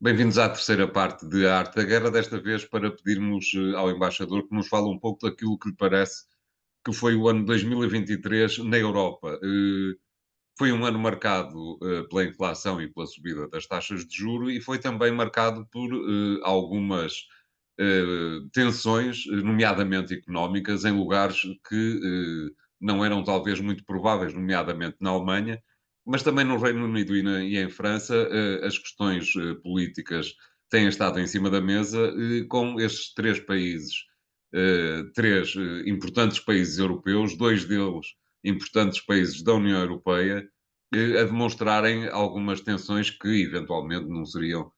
Bem-vindos à terceira parte de A Arte da Guerra, desta vez para pedirmos ao embaixador que nos fale um pouco daquilo que lhe parece que foi o ano 2023 na Europa. Foi um ano marcado pela inflação e pela subida das taxas de juro e foi também marcado por algumas tensões, nomeadamente económicas, em lugares que não eram talvez muito prováveis, nomeadamente na Alemanha, mas também no Reino Unido e em França, as questões políticas têm estado em cima da mesa, com estes três países, três importantes países europeus, dois deles importantes países da União Europeia, a demonstrarem algumas tensões que eventualmente não seriam,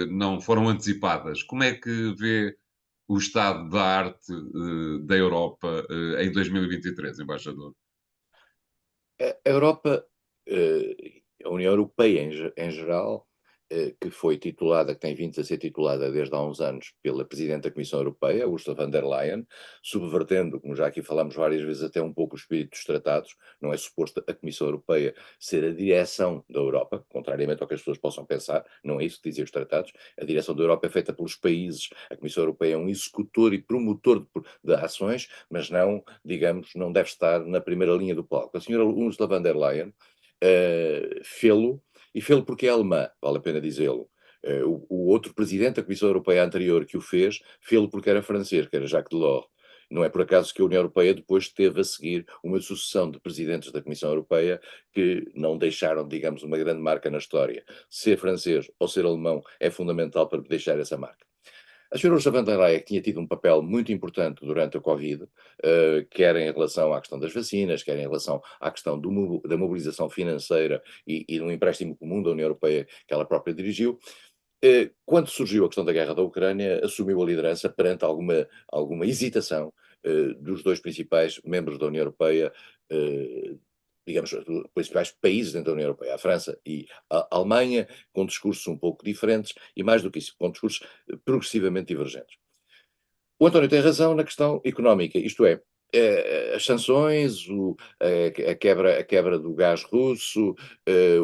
não foram antecipadas. Como é que vê o estado da arte da Europa em 2023, embaixador? A Europa, a União Europeia em geral, que foi titulada, que tem vindo a ser titulada desde há uns anos pela Presidente da Comissão Europeia, Ursula von der Leyen, subvertendo, como já aqui falamos várias vezes, até um pouco o espírito dos tratados. Não é suposto a Comissão Europeia ser a direção da Europa, contrariamente ao que as pessoas possam pensar, não é isso que dizem os tratados. A direção da Europa é feita pelos países, a Comissão Europeia é um executor e promotor de ações, mas não, digamos, não deve estar na primeira linha do palco. A senhora Ursula von der Leyen fê-lo, e fê-lo porque é alemã, vale a pena dizê-lo. O outro presidente da Comissão Europeia anterior que o fez, fê-lo porque era francês, que era Jacques Delors. Não é por acaso que a União Europeia depois teve a seguir uma sucessão de presidentes da Comissão Europeia que não deixaram, digamos, uma grande marca na história. Ser francês ou ser alemão é fundamental para deixar essa marca. A senhora Ursula von der Leyen tinha tido um papel muito importante durante a Covid, quer em relação à questão das vacinas, quer em relação à questão da mobilização financeira e do empréstimo comum da União Europeia que ela própria dirigiu. Quando surgiu a questão da guerra da Ucrânia, assumiu a liderança perante alguma hesitação dos dois principais membros da União Europeia, eh, digamos, os principais países dentro da União Europeia, a França e a Alemanha, com discursos um pouco diferentes e, mais do que isso, com discursos progressivamente divergentes. O António tem razão na questão económica, isto é, as sanções, a quebra do gás russo,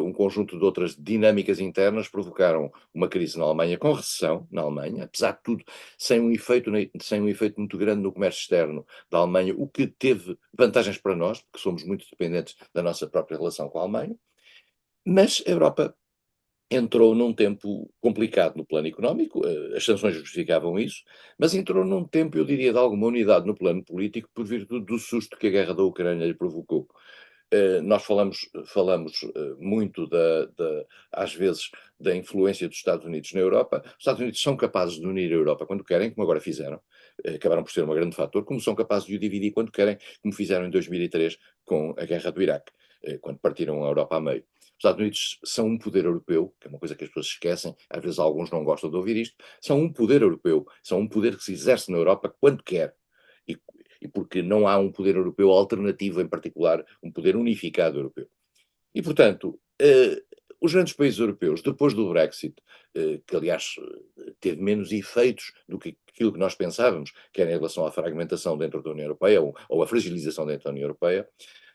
um conjunto de outras dinâmicas internas provocaram uma crise na Alemanha, com recessão na Alemanha, apesar de tudo, sem um efeito muito grande no comércio externo da Alemanha, o que teve vantagens para nós, porque somos muito dependentes da nossa própria relação com a Alemanha, mas a Europa entrou num tempo complicado no plano económico, as sanções justificavam isso, mas entrou num tempo, eu diria, de alguma unidade no plano político por virtude do susto que a guerra da Ucrânia lhe provocou. Nós falamos muito às vezes, da influência dos Estados Unidos na Europa. Os Estados Unidos são capazes de unir a Europa quando querem, como agora fizeram, acabaram por ser um grande fator, como são capazes de o dividir quando querem, como fizeram em 2003 com a guerra do Iraque, quando partiram a Europa a meio. Os Estados Unidos são um poder europeu, que é uma coisa que as pessoas esquecem, às vezes alguns não gostam de ouvir isto, são um poder europeu, são um poder que se exerce na Europa quando quer. E, e porque não há um poder europeu alternativo, em particular, um poder unificado europeu. E, portanto, os grandes países europeus, depois do Brexit, que aliás teve menos efeitos do que aquilo que nós pensávamos, quer em relação à fragmentação dentro da União Europeia ou à fragilização dentro da União Europeia,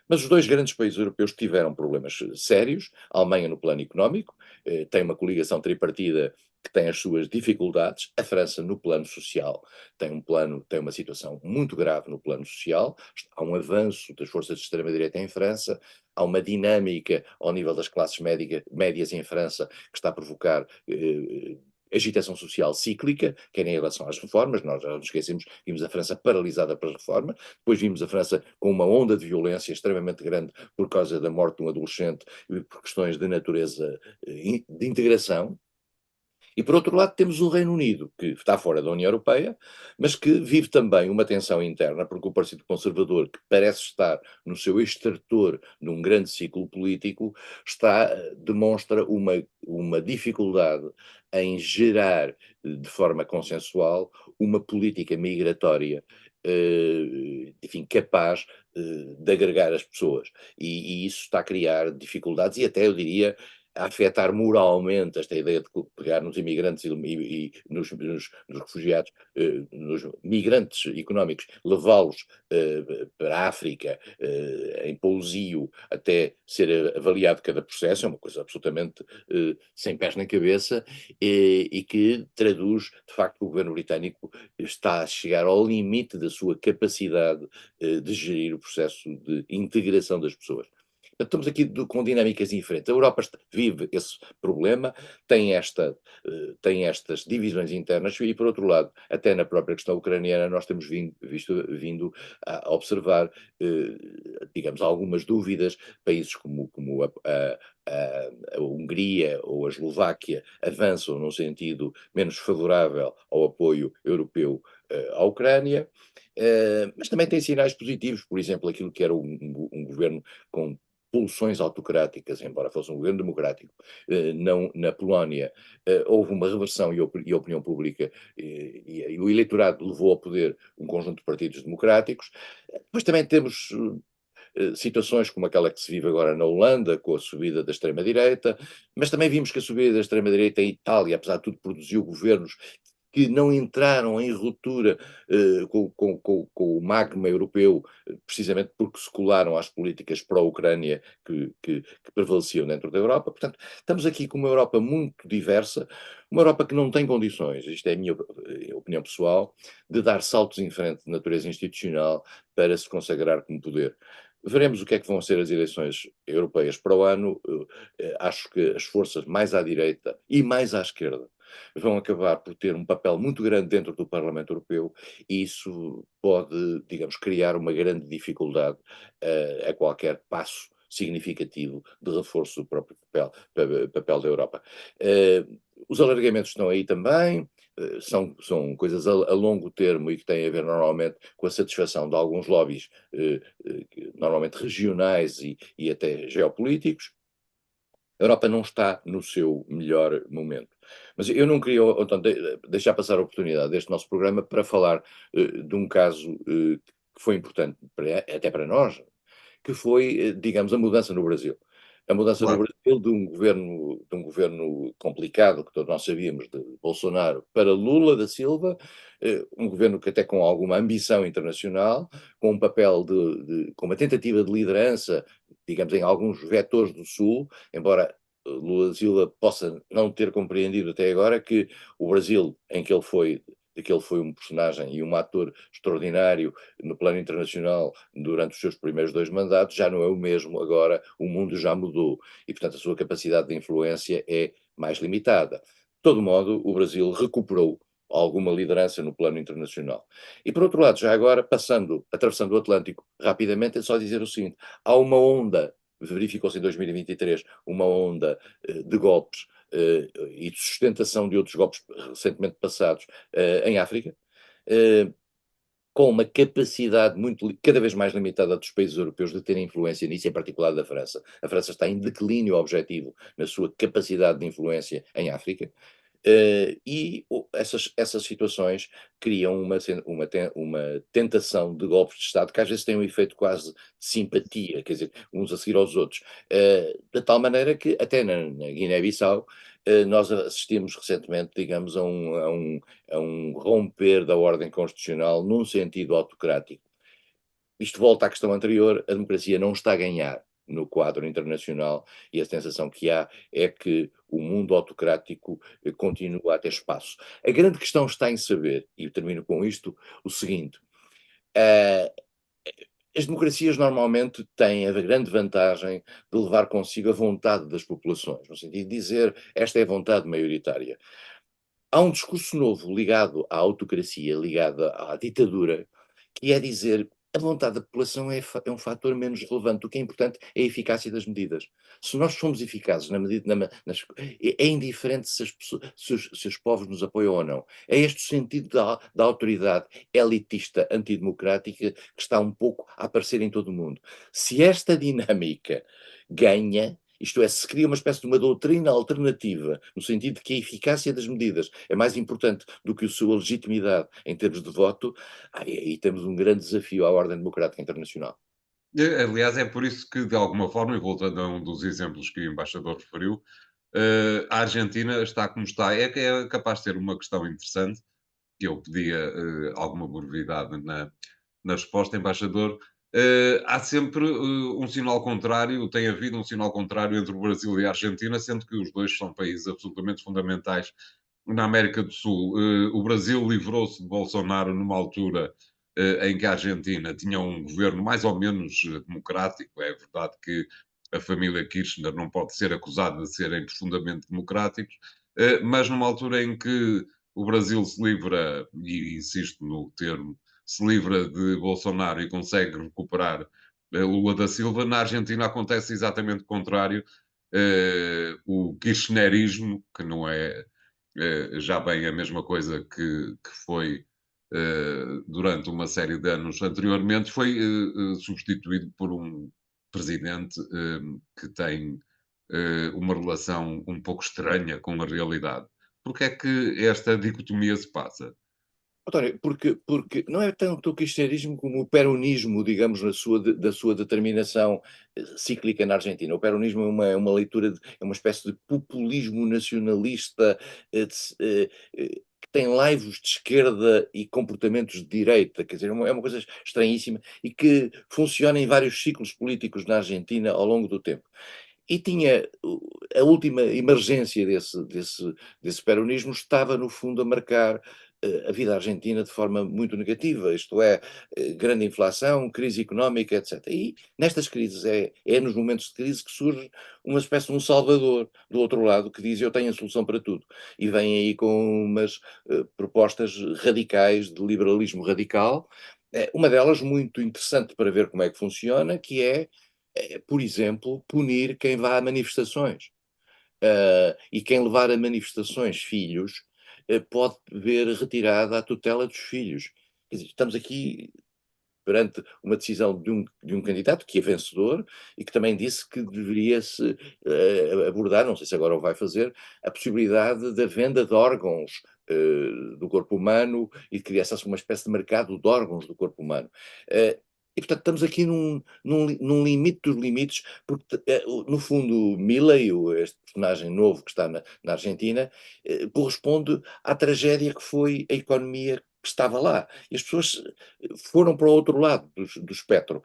mas os dois grandes países europeus tiveram problemas sérios. A Alemanha no plano económico, tem uma coligação tripartida que tem as suas dificuldades. A França no plano social tem uma situação muito grave no plano social. Há um avanço das forças de extrema-direita em França, há uma dinâmica ao nível das classes médias em França que está a provocar agitação social cíclica, quer em relação às reformas. Nós já nos esquecemos, vimos a França paralisada pelas reformas, depois vimos a França com uma onda de violência extremamente grande por causa da morte de um adolescente e por questões de natureza de integração. E por outro lado temos o Reino Unido, que está fora da União Europeia, mas que vive também uma tensão interna, porque o Partido Conservador, que parece estar no seu extrator num grande ciclo político, demonstra uma dificuldade em gerar de forma consensual uma política migratória, enfim, capaz de agregar as pessoas. E isso está a criar dificuldades e até, eu diria, a afetar moralmente esta ideia de pegar nos imigrantes e nos refugiados, nos migrantes económicos, levá-los para a África em pousio até ser avaliado cada processo, é uma coisa absolutamente sem pés nem cabeça e que traduz, de facto, que o governo britânico está a chegar ao limite da sua capacidade de gerir o processo de integração das pessoas. Estamos aqui com dinâmicas diferentes. A Europa vive esse problema, tem, tem estas divisões internas e, por outro lado, até na própria questão ucraniana, nós temos vindo a observar, digamos, algumas dúvidas. Países como a Hungria ou a Eslováquia avançam num sentido menos favorável ao apoio europeu à Ucrânia, mas também tem sinais positivos, por exemplo, aquilo que era um governo com pulsões autocráticas, embora fosse um governo democrático, não na Polónia, houve uma reversão e a opinião pública e o eleitorado levou ao poder um conjunto de partidos democráticos. Depois também temos situações como aquela que se vive agora na Holanda, com a subida da extrema-direita, mas também vimos que a subida da extrema-direita em Itália, apesar de tudo, produziu governos que não entraram em ruptura com o magma europeu, precisamente porque se colaram às políticas pró-Ucrânia que prevaleciam dentro da Europa. Portanto, estamos aqui com uma Europa muito diversa, uma Europa que não tem condições, isto é a minha opinião pessoal, de dar saltos em frente de natureza institucional para se consagrar como poder. Veremos o que é que vão ser as eleições europeias para o ano. Acho que as forças mais à direita e mais à esquerda vão acabar por ter um papel muito grande dentro do Parlamento Europeu e isso pode, digamos, criar uma grande dificuldade a qualquer passo significativo de reforço do próprio papel da Europa. Os alargamentos estão aí também, são coisas a longo termo e que têm a ver normalmente com a satisfação de alguns lobbies, normalmente regionais e até geopolíticos. A Europa não está no seu melhor momento. Mas eu não queria, então, deixar passar a oportunidade deste nosso programa para falar de um caso que foi importante até para nós, que foi, digamos, a mudança no Brasil. A mudança no Claro. Brasil de um governo complicado, que todos nós sabíamos, de Bolsonaro, para Lula da Silva, um governo que até com alguma ambição internacional, com um papel com uma tentativa de liderança, digamos, em alguns vetores do Sul, embora Lula da Silva possa não ter compreendido até agora que o Brasil, de que ele foi um personagem e um ator extraordinário no plano internacional durante os seus primeiros 2 mandatos, já não é o mesmo agora, o mundo já mudou e, portanto, a sua capacidade de influência é mais limitada. De todo modo, o Brasil recuperou alguma liderança no plano internacional. E, por outro lado, já agora, atravessando o Atlântico rapidamente, é só dizer o seguinte, há uma onda, verificou-se em 2023, uma onda de golpes e de sustentação de outros golpes recentemente passados em África, com uma capacidade cada vez mais limitada dos países europeus de terem influência nisso, em particular da França. A França está em declínio objetivo na sua capacidade de influência em África. Essas situações criam uma tentação de golpes de Estado que às vezes tem um efeito quase de simpatia, quer dizer, uns a seguir aos outros, de tal maneira que até na Guiné-Bissau nós assistimos recentemente, digamos, a um romper da ordem constitucional num sentido autocrático. Isto volta à questão anterior, a democracia não está a ganhar no quadro internacional e a sensação que há é que o mundo autocrático continua a ter espaço. A grande questão está em saber, e eu termino com isto, o seguinte: uh, as democracias normalmente têm a grande vantagem de levar consigo a vontade das populações, no sentido de dizer esta é a vontade maioritária. Há um discurso novo ligado à autocracia, ligado à ditadura, que é dizer a vontade da população é um fator menos relevante. O que é importante é a eficácia das medidas. Se nós somos eficazes na medida, é indiferente se os povos nos apoiam ou não. É este o sentido da autoridade elitista antidemocrática que está um pouco a aparecer em todo o mundo. Se esta dinâmica ganha, isto é, se cria uma espécie de uma doutrina alternativa, no sentido de que a eficácia das medidas é mais importante do que a sua legitimidade em termos de voto, aí temos um grande desafio à ordem democrática internacional. Aliás, é por isso que, de alguma forma, e voltando a um dos exemplos que o embaixador referiu, a Argentina está como está. É que é capaz de ser uma questão interessante, que eu pedia alguma brevidade na resposta, embaixador. Há sempre um sinal contrário, tem havido um sinal contrário entre o Brasil e a Argentina, sendo que os dois são países absolutamente fundamentais na América do Sul. O Brasil livrou-se de Bolsonaro numa altura em que a Argentina tinha um governo mais ou menos democrático. É verdade que a família Kirchner não pode ser acusada de serem profundamente democráticos, mas numa altura em que o Brasil se livra, e insisto no termo, se livra de Bolsonaro e consegue recuperar Lula da Silva, na Argentina acontece exatamente o contrário. O kirchnerismo, que não é já bem a mesma coisa que foi durante uma série de anos anteriormente, foi substituído por um presidente que tem uma relação um pouco estranha com a realidade. Porque é que esta dicotomia se passa? António, porque não é tanto o kirchnerismo como o peronismo, digamos, da sua determinação cíclica na Argentina. O peronismo é uma leitura, é uma espécie de populismo nacionalista que tem laivos de esquerda e comportamentos de direita, quer dizer, é uma coisa estranhíssima e que funciona em vários ciclos políticos na Argentina ao longo do tempo. E tinha a última emergência desse peronismo estava, no fundo, a marcar a vida argentina de forma muito negativa, isto é, grande inflação, crise económica, etc. E nestas crises, é nos momentos de crise que surge uma espécie de um salvador do outro lado que diz eu tenho a solução para tudo. E vem aí com umas propostas radicais de liberalismo radical, uma delas muito interessante para ver como é que funciona, que é por exemplo, punir quem vá a manifestações. E quem levar a manifestações filhos, pode ver retirada a tutela dos filhos. Quer dizer, estamos aqui perante uma decisão de um candidato que é vencedor e que também disse que deveria-se abordar, não sei se agora o vai fazer, a possibilidade da venda de órgãos do corpo humano e de criasse uma espécie de mercado de órgãos do corpo humano. Eh, e, portanto, estamos aqui num limite dos limites, porque, no fundo, Milei, este personagem novo que está na Argentina, corresponde à tragédia que foi a economia que estava lá. E as pessoas foram para o outro lado do espectro.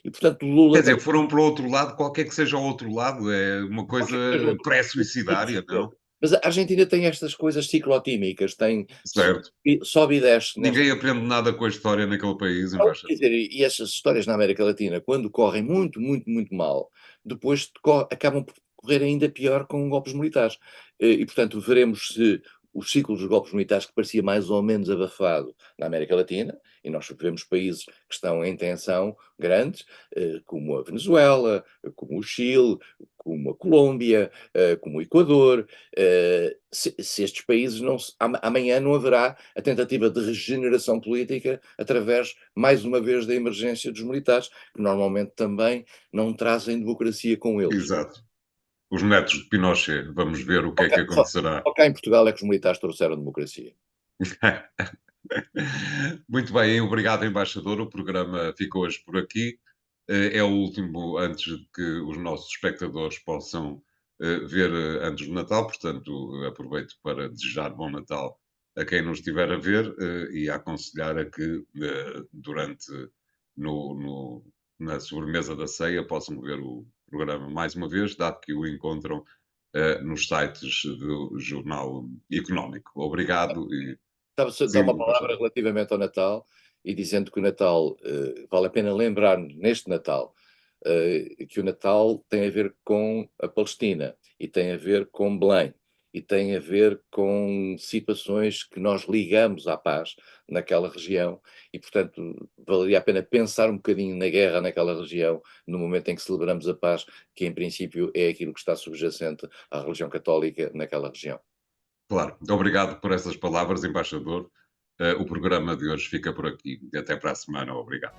E, portanto, Quer Lula dizer, foram para o outro lado, qualquer que seja o outro lado, é uma coisa qualquer que seja o outro lado, pré-suicidária, não? mas a Argentina tem estas coisas ciclotímicas, tem Certo. sobe e desce nesta. Ninguém aprende nada com a história naquele país, Quer embaixador. dizer, e essas histórias na América Latina, quando correm muito, muito, muito mal, depois acabam por correr ainda pior com golpes militares. E, portanto, veremos se o ciclo dos golpes militares, que parecia mais ou menos abafado na América Latina, e nós vemos países que estão em tensão grandes, como a Venezuela, como o Chile, como a Colômbia, como o Equador, se estes países não amanhã não haverá a tentativa de regeneração política através, mais uma vez, da emergência dos militares, que normalmente também não trazem democracia com eles. Exato. Os netos de Pinochet, vamos ver o que Só é cá, que só, acontecerá. só cá em Portugal é que os militares trouxeram democracia. Muito bem, obrigado, embaixador. O programa ficou hoje por aqui. É o último antes de que os nossos espectadores possam ver antes do Natal, portanto, aproveito para desejar bom Natal a quem nos estiver a ver e a aconselhar a que durante no, no- na sobremesa da ceia possam ver o programa mais uma vez, dado que o encontram nos sites do Jornal Económico. Obrigado e Estava-se a dar uma sim, palavra relativamente ao Natal e dizendo que o Natal, vale a pena lembrar neste Natal, que o Natal tem a ver com a Palestina e tem a ver com Belém e tem a ver com situações que nós ligamos à paz naquela região e, portanto, valeria a pena pensar um bocadinho na guerra naquela região no momento em que celebramos a paz, que em princípio é aquilo que está subjacente à religião católica naquela região. claro. Obrigado por essas palavras, embaixador. O programa de hoje fica por aqui. Até para a semana. Obrigado.